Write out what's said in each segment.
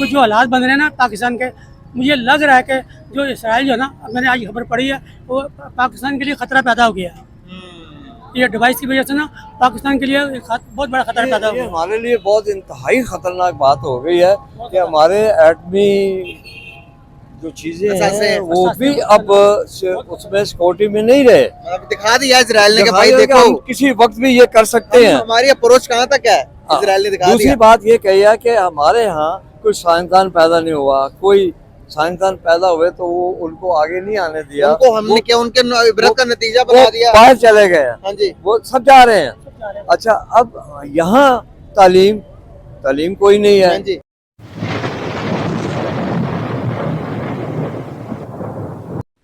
क्योंकि जो हालात बन रहे हैं ना पाकिस्तान के, मुझे लग रहा है कि जो इसराइल जो है ना, मैंने आज खबर पढ़ी है, वो पाकिस्तान के लिए ख़तरा पैदा हो गया है। ये डिवाइस की वजह से ना पाकिस्तान के लिए एक बहुत बड़ा खतरा पैदा हो ये गया। हमारे लिए बहुत इंतहाई खतरनाक बात हो गई है कि हमारे एटमी जो चीजें हैं वो भी अब उसमें सिक्योरिटी में नहीं रहे। अब दिखा दिया इजराइल ने कि भाई दिखाया कि देखो हम किसी वक्त भी ये कर सकते हैं। हमारी अप्रोच कहाँ तक है, इजराइल ने दिखा दूसरी दिया। बात ये कही है कि हमारे यहाँ कोई साइंसदान पैदा नहीं हुआ, कोई साइंसदान पैदा हुए तो वो उनको आगे नहीं आने दिया, उनको हमने क्या उनके इबरत का नतीजा बना दिया। बाहर चले गए हैं। हाँ जी, वो सब जा रहे हैं। अच्छा, अब यहाँ तालीम कोई नहीं है। हाँ जी।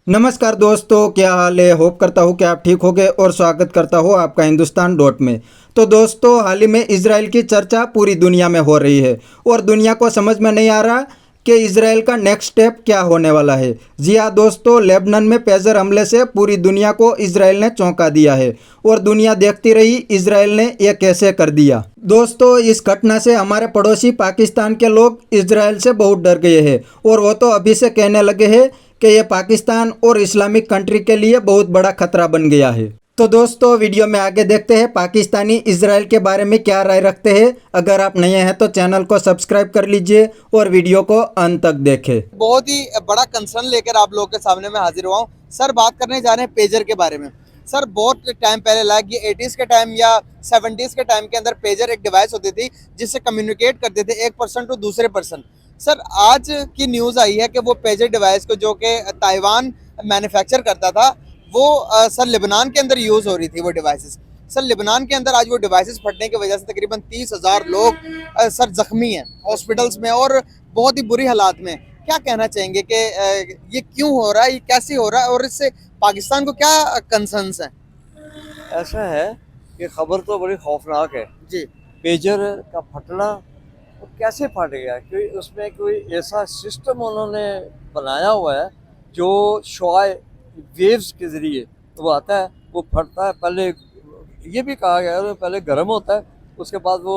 नमस्कार दोस्तों, क्या हाल है। होप करता हूँ कि आप ठीक होंगे और स्वागत करता हूँ आपका हिंदुस्तान डॉट में। तो दोस्तों, हाल ही में इजराइल की चर्चा पूरी दुनिया में हो रही है और दुनिया को समझ में नहीं आ रहा कि इजराइल का नेक्स्ट स्टेप क्या होने वाला है। जी हाँ दोस्तों, लेबनान में पेजर हमले से पूरी दुनिया को इजराइल ने चौंका दिया है और दुनिया देखती रही इजराइल ने यह कैसे कर दिया। दोस्तों, इस घटना से हमारे पड़ोसी पाकिस्तान के लोग इजराइल से बहुत डर गए हैं और वो तो अभी से कहने लगे हैं कि ये पाकिस्तान और इस्लामिक कंट्री के लिए बहुत बड़ा खतरा बन गया है। तो दोस्तों, वीडियो में आगे देखते हैं पाकिस्तानी इजराइल के बारे में क्या राय रखते हैं। अगर आप नए हैं तो चैनल को सब्सक्राइब कर लीजिए और वीडियो को अंत तक देखें। बहुत ही बड़ा कंसर्न लेकर आप लोगों के सामने मैं हाजिर हुआ हूँ। सर, बात करने जा रहे हैं पेजर के बारे में। सर, बहुत टाइम पहले लाइक ये 80s के टाइम या 70s के टाइम के अंदर पेजर एक डिवाइस होती थी जिससे कम्युनिकेट करते थे एक पर्सन टू दूसरे पर्सन। सर, आज की न्यूज़ आई है कि वो पेजर डिवाइस को जो कि ताइवान मैन्युफैक्चर करता था वो सर लेबनान के अंदर यूज़ हो रही थी वो डिवाइसेस। सर, लेबनान के अंदर आज वो डिवाइसेस फटने की वजह से तकरीबन 30,000 लोग सर जख्मी हैं हॉस्पिटल्स में और बहुत ही बुरी हालात में। क्या कहना चाहेंगे कि ये क्यों हो रहा है, ये कैसे हो रहा है और इससे पाकिस्तान को क्या कंसर्न्स हैं? ऐसा है कि खबर तो बड़ी खौफनाक है जी, पेजर का फटना। वो कैसे फट गया? क्योंकि उसमें कोई ऐसा सिस्टम उन्होंने बनाया हुआ है जो शॉय वेव्स के ज़रिए वो आता है, वो फटता है। पहले ये भी कहा गया है पहले गर्म होता है, उसके बाद वो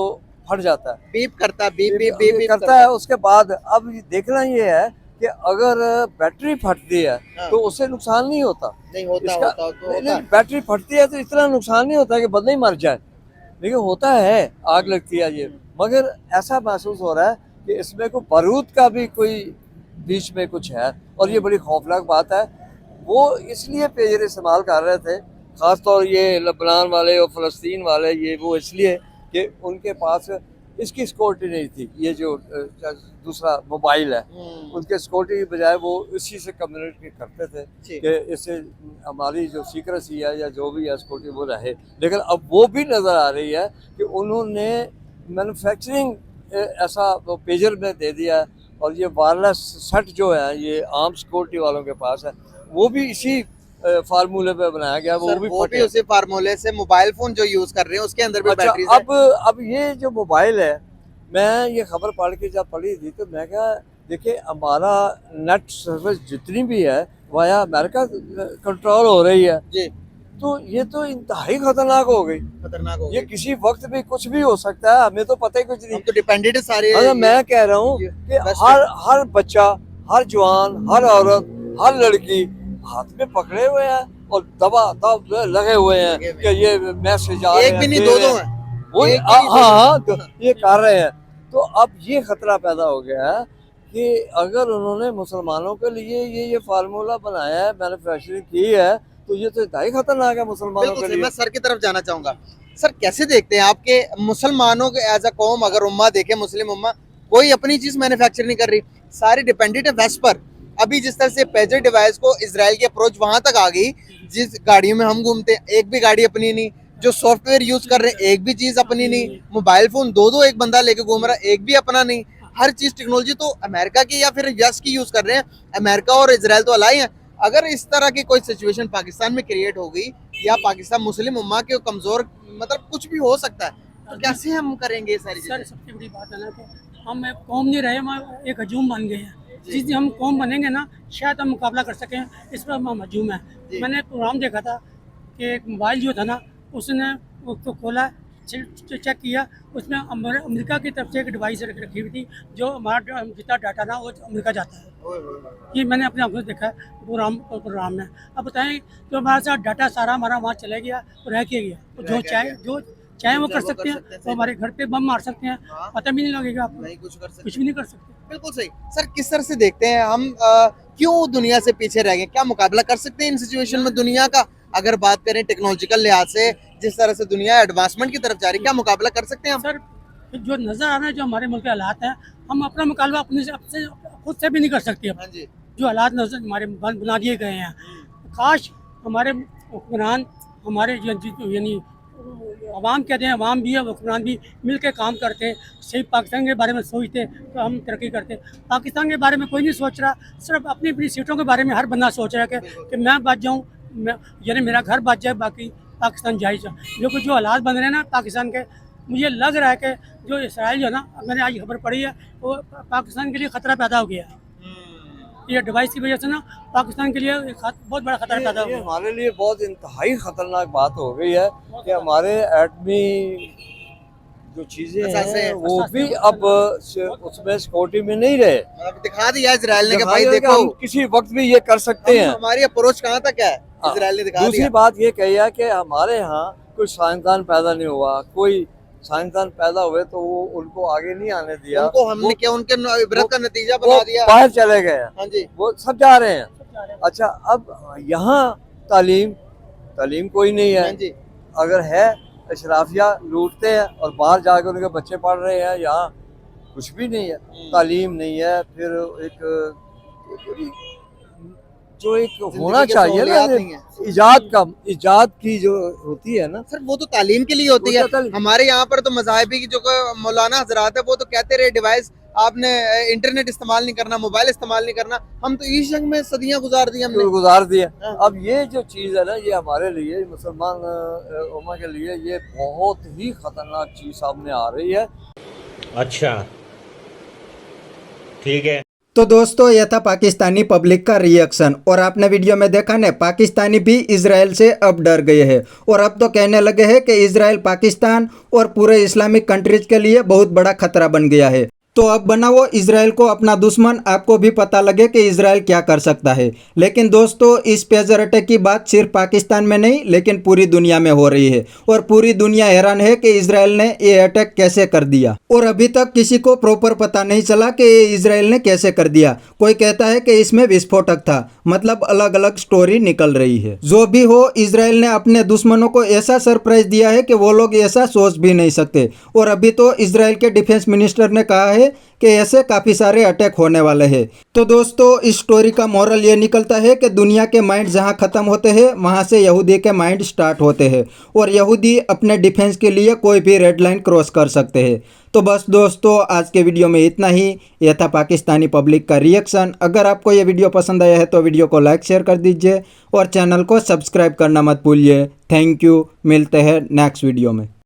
फट जाता है, बीप करता है, बीप बीप बीप बीप करता है। उसके बाद अब देखना ये है कि अगर बैटरी फटती है हाँ। तो उससे नुकसान नहीं होता। नहीं होता, इसका होता तो होता है। बैटरी फटती है तो इतना नुकसान नहीं होता कि बंदा ही मर जाए, लेकिन होता है, आग लगती है ये। मगर ऐसा महसूस हो रहा है कि इसमें कोई बारूद का भी कोई बीच में कुछ है और ये बड़ी खौफनाक बात है। वो इसलिए पेजर इस्तेमाल कर रहे थे, ख़ासतौर ये लबनान वाले और फ़लस्तीन वाले, ये वो इसलिए कि उनके पास इसकी सिक्योरिटी नहीं थी। ये जो दूसरा मोबाइल है उनके सिक्योरिटी की बजाय वो इसी से कम्युनिकेट करते थे कि इससे हमारी जो सीक्रेसी है या जो भी है सिक्योरिटी वो रहे। लेकिन अब वो भी नज़र आ रही है कि उन्होंने मैन्युफैक्चरिंग ऐसा वो पेजर में दे दिया है और ये वायरलेस सेट जो है ये आम सिक्योरिटी वालों के पास है, वो भी इसी फार्मूले पे बनाया गया। सर, वो भी उसी फार्मूले से मोबाइल फोन जो यूज कर रहे हैं उसके अंदर भी अच्छा, बैटरीज है। अब ये जो मोबाइल है, मैं ये खबर पढ़ के जब पढ़ी थी तो मैं क्या, देखिए हमारा नेट सर्विस जितनी भी है वाया अमेरिका कंट्रोल हो रही है जी, तो ये तो इंतहाई खतरनाक हो गई। खतरनाक हो ये गई। किसी वक्त भी कुछ भी हो सकता है, हमें तो पता ही कुछ नहीं। हम तो डिपेंडेंट है सारे। अगर मैं कह रहा हूँ कि हर बच्चा, हर जवान, हर औरत, हर लड़की हाथ में पकड़े हुए हैं और दबा दब लगे हुए हैं कि ये मैसेज आ रहे हैं, एक भी नहीं, दो दो हैं। वो हाँ ये कर रहे हैं। तो अब ये खतरा पैदा हो गया है कि अगर उन्होंने मुसलमानों के लिए ये फार्मूला बनाया है, मैन्युफैक्चरिंग की है, तो ये तो इंतहाई खतरनाक है मुसलमानों के लिए। मैं सर की तरफ जाना चाहूंगा। सर, कैसे देखते हैं आपके मुसलमानों के एज अ कौम, अगर उम्मा देखे, मुस्लिम उम्मा कोई अपनी चीज मैन्युफैक्चर नहीं कर रही, सारी डिपेंडेंट है वेस्ट पर। अभी जिस तरह से पेजर डिवाइस को इजराइल की अप्रोच वहां तक आ गई, जिस गाड़ियों में हम घूमते हैं एक भी गाड़ी अपनी नहीं, जो सॉफ्टवेयर यूज कर रहे हैं एक भी चीज अपनी नहीं, मोबाइल फोन दो एक बंदा लेके घूम रहा है एक भी अपना नहीं, हर चीज टेक्नोलॉजी तो अमेरिका की या फिर यस की यूज कर रहे हैं। अमेरिका और इजराइल तो अलाई हैं। अगर इस तरह की कोई सिचुएशन पाकिस्तान में क्रिएट हो गई या पाकिस्तान मुस्लिम उम्मा के कमजोर, मतलब कुछ भी हो सकता है, तो कैसे हम करेंगे सारी सर, सबसे बड़ी बात है ना कि हम एक कौम नहीं रहे, हम एक हजूम बन गए हैं। जिस दिन हम कौम बनेंगे ना शायद हम मुकाबला कर सकें, इस पर हम हजूम है। मैंने एक प्रोग्राम देखा था कि एक मोबाइल जो था ना उसने उसको खोला, चेक किया, उसमें अमेरिका की तरफ से एक डिवाइस रखी हुई थी, जो हमारा जितना डाटा ना वो अमेरिका जाता है। ये मैंने अपने आंखों से देखा है प्रोग्राम में। अब बताएं, जो हमारे साथ डाटा सारा हमारा वहाँ चला गया और रह के गया, तो जो चाहे वो कर सकते हैं, तो हमारे घर पे बम मार सकते हैं, पता भी नहीं लगेगा आपको, नहीं कुछ कर सकते। कुछ भी नहीं कर सकते। बिल्कुल सही सर। किस तरह से देखते हैं हम क्यों दुनिया से पीछे रह गए? क्या मुकाबला कर सकते हैं इन सिचुएशन में दुनिया का? अगर बात करें टेक्नोलॉजिकल लिहाज से, जिस तरह से दुनिया एडवांसमेंट की तरफ जा रही है, क्या मुकाबला कर सकते हैं हम? सर, जो नज़र आ रहा है, जो हमारे मुल्क के हालात हैं, हम अपना मुकाबला अपने खुद से भी नहीं कर सकते। हाँ जी। जो हालात नजर हमारे बना दिए गए हैं, काश हमारे हुक्मरान, हमारे यानी अवाम कहते हैं, अवाम भी है, हुक्मरान भी मिल के काम करते, सही पाकिस्तान के बारे में सोचते तो हम तरक्की करते। पाकिस्तान के बारे में कोई नहीं सोच रहा, सिर्फ अपनी अपनी सीटों के बारे में हर बंदा सोच रहा है कि मैं बच जाऊँ, यानी मेरा घर बच जाए, बाकी पाकिस्तान जाए जाए। लेकिन जो हालात बन रहे हैं ना पाकिस्तान के, मुझे लग रहा है कि जो इसराइल जो है ना, मैंने आज खबर पढ़ी है, वो पाकिस्तान के लिए ख़तरा पैदा हो गया है। ये डिवाइस की वजह से ना पाकिस्तान के लिए एक बहुत बड़ा खतरा पैदा हो ये गया। हमारे लिए बहुत इंतहाई खतरनाक बात हो गई है कि हमारे एटमी जो चीजें असासे- हैं वो भी अब उसमें सिक्योरिटी में नहीं रहे। अब दिखा दिया इजराइल ने कि भाई दिखाई देगा, देखो हम किसी वक्त भी ये कर सकते हैं। हमारी अप्रोच कहाँ तक है, हाँ। इजराइल ने दिखा दूसरी दिया। बात ये कही है कि हमारे यहाँ कोई साइंसदान पैदा नहीं हुआ, कोई साइंसदान पैदा हुए तो वो उनको आगे नहीं आने दिया, उनको हमने वो- क्या उनके इबरत का नतीजा वो बना दिया। बाहर चले गए हैं, हाँ जी। वो सब जा रहे हैं। अच्छा, अब यहाँ तालीम कोई नहीं हाँ है, जी। अगर है अशराफिया लूटते हैं और बाहर जाकर उनके बच्चे पढ़ रहे हैं, यहाँ कुछ भी नहीं है, तालीम नहीं है। फिर एक जो एक होना की चाहिए ना, सहूलियात नहीं है। इजाद की जो होती है ना, सर वो तो तालीम के लिए होती है। वो तो तालीम- हमारे यहाँ पर तो मज़ाहिबी की जो मौलाना हजरात है वो तो कहते रहे डिवाइस आपने इंटरनेट इस्तेमाल नहीं करना, मोबाइल इस्तेमाल नहीं करना। हम तो इस जंग में सदियां गुजार दी हमने। गुजार दिया। हाँ। अब ये जो चीज़ है ना, ये हमारे लिए मुसलमान उम्मा के लिए ये बहुत ही खतरनाक चीज़ सामने आ रही है। अच्छा, ठीक है। तो दोस्तों, यह था पाकिस्तानी पब्लिक का रिएक्शन। और आपने वीडियो में देखा ना, पाकिस्तानी भी इजराइल से अब डर गए हैं और अब तो कहने लगे हैं कि इजराइल पाकिस्तान और पूरे इस्लामिक कंट्रीज के लिए बहुत बड़ा खतरा बन गया है। तो अब बना वो इजराइल को अपना दुश्मन, आपको भी पता लगे कि इजराइल क्या कर सकता है। लेकिन दोस्तों, इस पेजर अटैक की बात सिर्फ पाकिस्तान में नहीं लेकिन पूरी दुनिया में हो रही है और पूरी दुनिया हैरान है कि इजराइल ने ये अटैक कैसे कर दिया। और अभी तक किसी को प्रॉपर पता नहीं चला कि ये इजराइल ने कैसे कर दिया। कोई कहता है कि इसमें विस्फोटक था, मतलब अलग अलग स्टोरी निकल रही है। जो भी हो, इजराइल ने अपने दुश्मनों को ऐसा सरप्राइज दिया है कि वो लोग ऐसा सोच भी नहीं सकते। और अभी तो इजराइल के डिफेंस मिनिस्टर ने कहा है कि ऐसे काफ़ी सारे अटैक होने वाले हैं। तो दोस्तों, इस स्टोरी का मोरल ये निकलता है कि दुनिया के माइंड जहां ख़त्म होते हैं वहां से यहूदी के माइंड स्टार्ट होते हैं और यहूदी अपने डिफेंस के लिए कोई भी रेड लाइन क्रॉस कर सकते हैं। तो बस दोस्तों, आज के वीडियो में इतना ही। यह था पाकिस्तानी पब्लिक का रिएक्शन। अगर आपको ये वीडियो पसंद आया है तो वीडियो को लाइक शेयर कर दीजिए और चैनल को सब्सक्राइब करना मत भूलिए। थैंक यू, मिलते हैं नेक्स्ट वीडियो में।